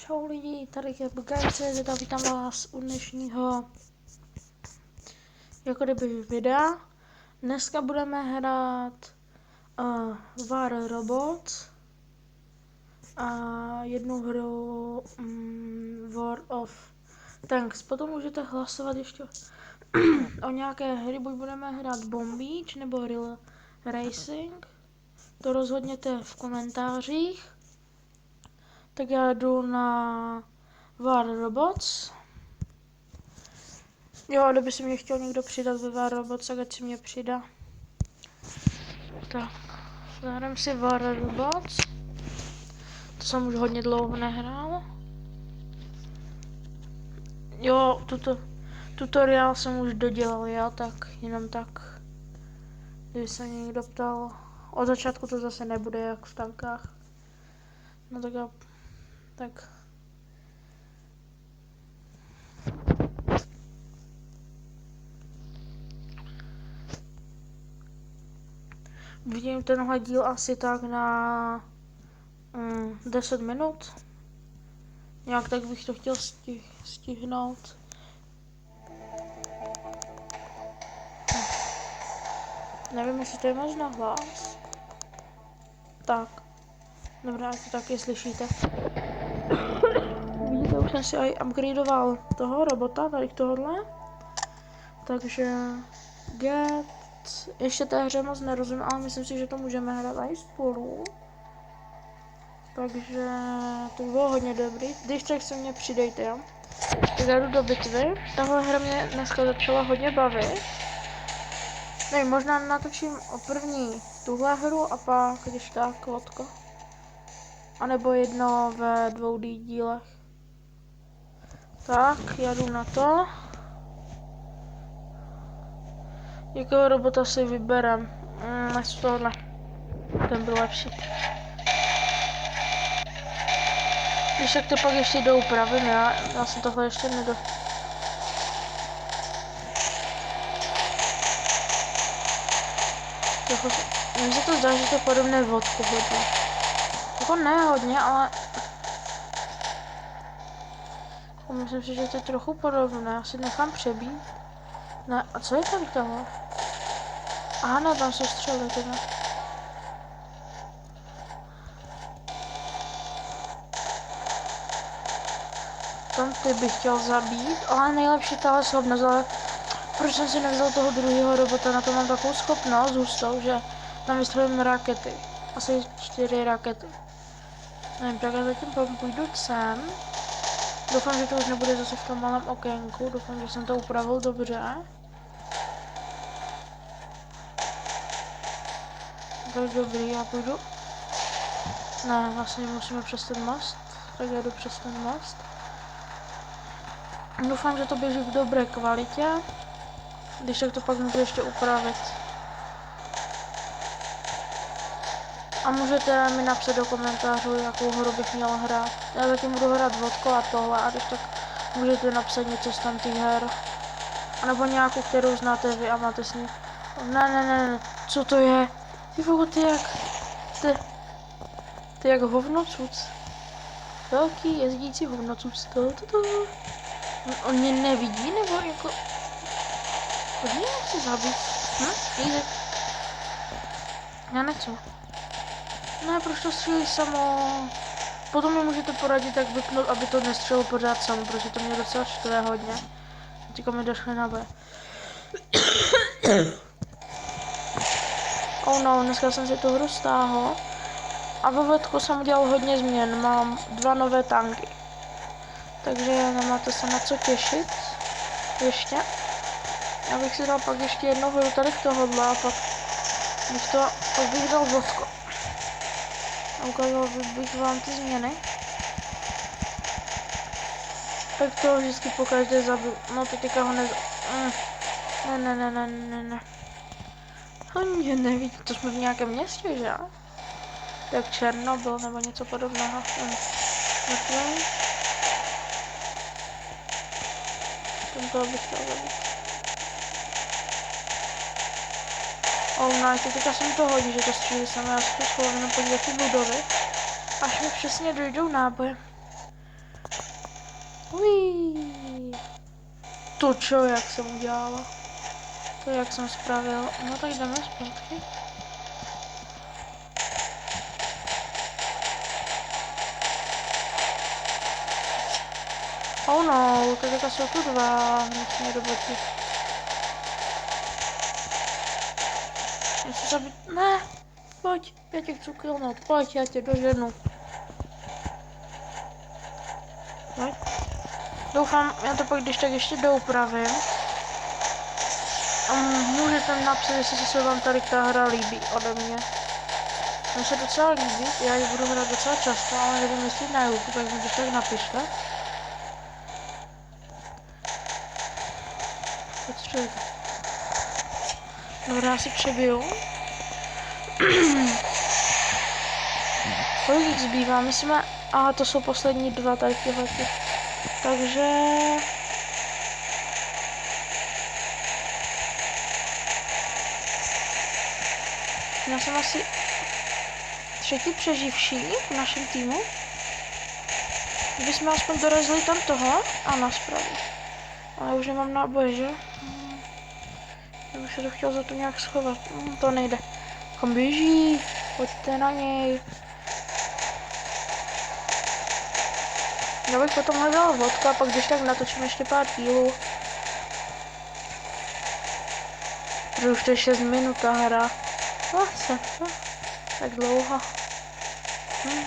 Čau lidi, tady je BGC, a vítám vás u dnešního jako kdyby videa. Dneska budeme hrát War Robots a jednu hru World of Tanks. Potom můžete hlasovat ještě o nějaké hry, buď budeme hrát Bombíč nebo Real Racing. To rozhodněte v komentářích. Tak já jdu na War Robots. Jo, kdyby si mě chtěl někdo přidat ve War Robots, tak ať si mě přidá. Tak, zahrám si War Robots. To jsem už hodně dlouho nehrál. Jo, tutoriál jsem už dodělal já, tak jenom tak. Kdyby se mě někdo ptal. Od začátku to zase nebude jak v tankách. No tak já, tak. Vidím tenhle díl asi tak na 10 minut. Nějak tak bych to chtěl stihnout. Nevím, jestli to je moc na hlas. Tak. Dobrá, to taky slyšíte. Vidíte, už jsem si aj upgradeoval toho robota, tady tohohle. Takže get. Ještě té hře moc nerozumím, ale myslím si, že to můžeme hrát i spolu. Takže to bylo hodně dobrý. Když tak se mě přidejte, jo. Tak jdu do bitvy. Tahle hra mě dneska začala hodně bavit. Ne, možná natočím o první tuhle hru a pak když tak lodko. A nebo jedno ve 2D dílech. Tak, já jdu na to. Jakého robota si vyberem? Než tohle. Ten byl lepší. Když tak to pak ještě doupravím, já jsem tohle ještě nedo... Mně se to zdá, že to podobné vodku hodně. Jako ne hodně, ale... Myslím si, že to je trochu podobné, já si nechám přebít. Ne, a co je tady tohle? Aha, no tam jsou střely teda. Tam ty bych chtěl zabít, ale nejlepší tahle schopnost, ale proč jsem si nevzal toho druhého robota, na to mám takovou schopnost hustou, že tam vystřelím rakety. Asi 4 rakety. Nevím, tak já zatím půjdu sem. Doufám, že to už nebude zase v tom malém okénku, doufám, že jsem to upravil dobře. Tak dobrý, já půjdu. Ne, vlastně musíme přes ten most, tak já jdu přes ten most. Doufám, že to běží v dobré kvalitě, když tak to pak můžu ještě upravit. A můžete mi napsat do komentářů, jakou hru bych měl hrát. Já zatím budu hrát vodko a tohle, a když tak můžete napsat něco z tam těch her. A nebo nějakou, kterou znáte vy a máte s ní. Ne, co to je? Ty jak hovnocuc. Velký jezdící hovnocuc. On mě nevidí, nebo jako... On mě nechce zabít. Jde. Já nechci. Ne, proč to střílí samo? Potom mi můžete poradit, jak vypnout, aby to nestřelilo pořád samo, protože to mě docela štve hodně. Teďka mi došli na B. Oh no, dneska jsem si tu hru stáhl. A ve vodku jsem udělal hodně změn, mám 2 nové tanky. Takže nemáte se na co těšit. Ještě. Já bych si dal pak ještě jednou hru tady v tohohle a pak bych dal vodko. A ukázal bych vám ty změny. Tak to vždycky pokaždé zabiju. No to teďka ho Ne. On mě nevidí, to jsme v nějakém městě, že? Tak Černobyl nebo něco podobného. Tento bych chtěl zabít. Oh nice, teďka se mi to hodí, že to střílí samé, já si to schovám jenom podívat ty budovy. Až mi přesně dojdou náboje. Uí. To čo, jak jsem udělala. To jak jsem spravil. No tak jdeme zpátky. Oh no, teďka jsou tu dva. Musíme do boty. Musím zabít. Ne, pojď, já tě chci killnout. Pojď, já tě doženu. Pojď. Doufám, já to pak když tak ještě doupravím. A můžete mi napsat, jestli se vám tady ta hra líbí ode mě. Mně se docela líbí, já ji budu hrát docela často, ale nevím jestli na YouTube, tak mi když tak napište. Potřebujete. Dobrá, já si přebiju. Kolik jich zbývá? My jsme... Aha, to jsou poslední dva tady tyhlety. Takže... Já jsem asi třetí přeživší v našem týmu. Kdybychom aspoň dorazili tam toho a na zpravu. Ale už nemám náboj, že? Já bych se to chtěl za to nějak schovat. To nejde. Kam běží? Pojďte na něj. Já bych potom hledal vodku a pak když tak natočím ještě pár dílů. Protože už to je 6 minut ta hra. Tak dlouho.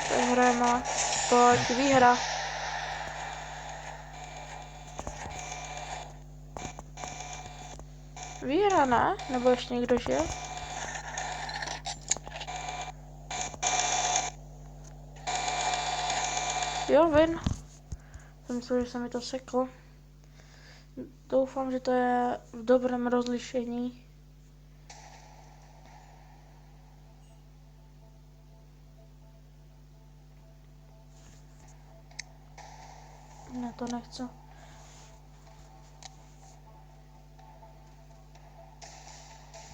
Tak hrajeme. Pojď, výhra. Výhra, ne? Nebo ještě někdo žije? Jo, vin. Jsem myslel, že se mi to seklo. Doufám, že to je v dobrém rozlišení. Ne, to nechci.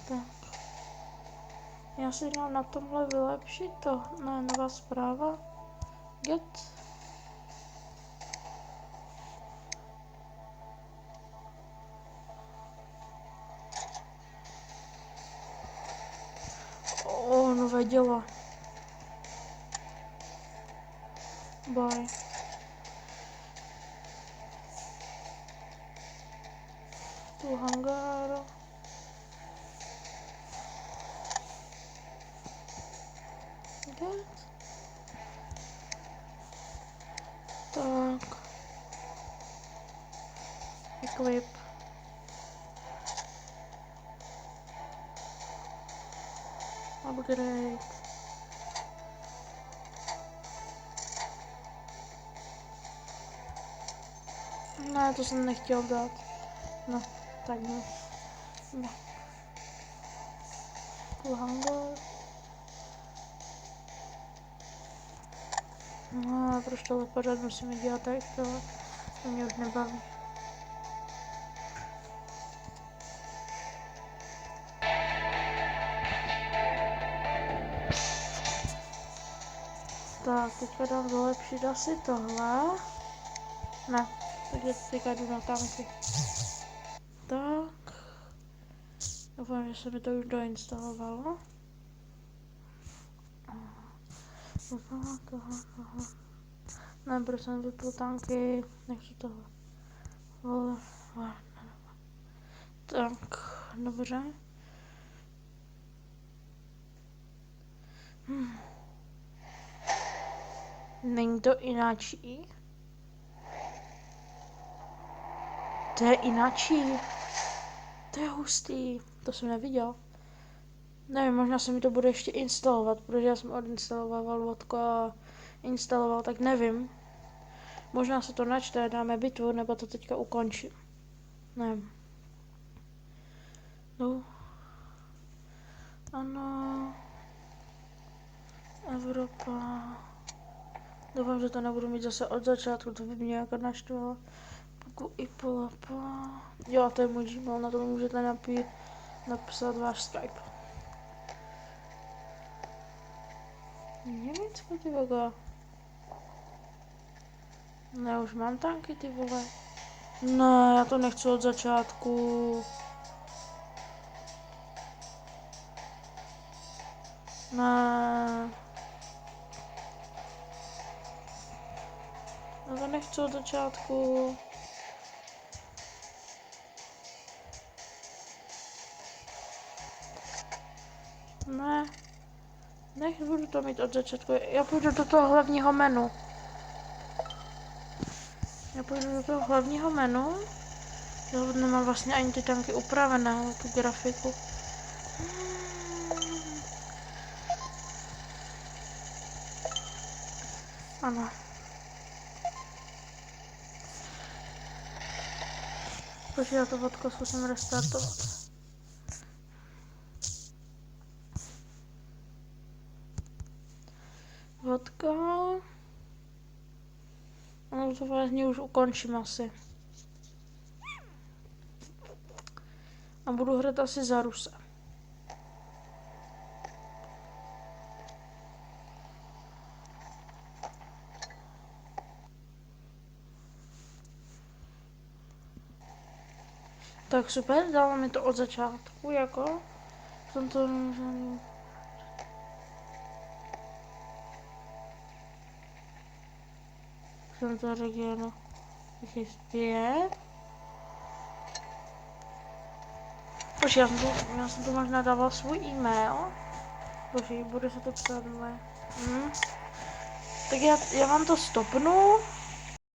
Tak. Já si dám na tomhle vylepšit to. Ne, nová zpráva. Get. Nové dělo. Bye. Tu hangár. Get. Tak. Equip. Upgrade. Ne, to jsem nechtěl dát. No, tak ne. No. Tu hangár. No, proč tohle pořád musíme dělat tak, to mě už nebaví. Tak, teďka dám vylepšit asi tohle. Ne, takže teďka jdu na tanky. Tak. Doufám, že se mi to už doinstalovalo. Tohle. Ne, proč jsem vypl tanky, nechci tohle. Tak, dobře. Není to inačí? To je inačí. To je hustý. To jsem neviděl. Nevím, možná se mi to bude ještě instalovat, protože já jsem odinstaloval vodku a instaloval, tak nevím. Možná se to načte, dáme bitvu, nebo to teďka ukončím. Nevím. No. Ano. Evropa. Doufám, že to nebudu mít zase od začátku, to by mě jako naštvalo. I polapa. Jo, to je můj Gmail, na to můžete napsat váš Skype. Německo, ty voga. Ne, už mám tanky, ty vole. Ne, já to nechci od začátku. Ne. Já to nechci od začátku. Ne. Nebudu to mít od začátku. Já půjdu do toho hlavního menu. Já nemám vlastně ani ty tanky upravené, tu grafiku. Ano. Počkej, já to vodko zkusím restartovat. Vodka. No to vlastně už ukončím asi. A budu hrát asi za Ruse. Tak super, dalo mi to od začátku, jako. Jsem to... Jsem to regionu. Ještě. Počkej, já jsem to možná dával svůj e-mail. Počkej, bude se to psát moje. Tak já vám to stopnu.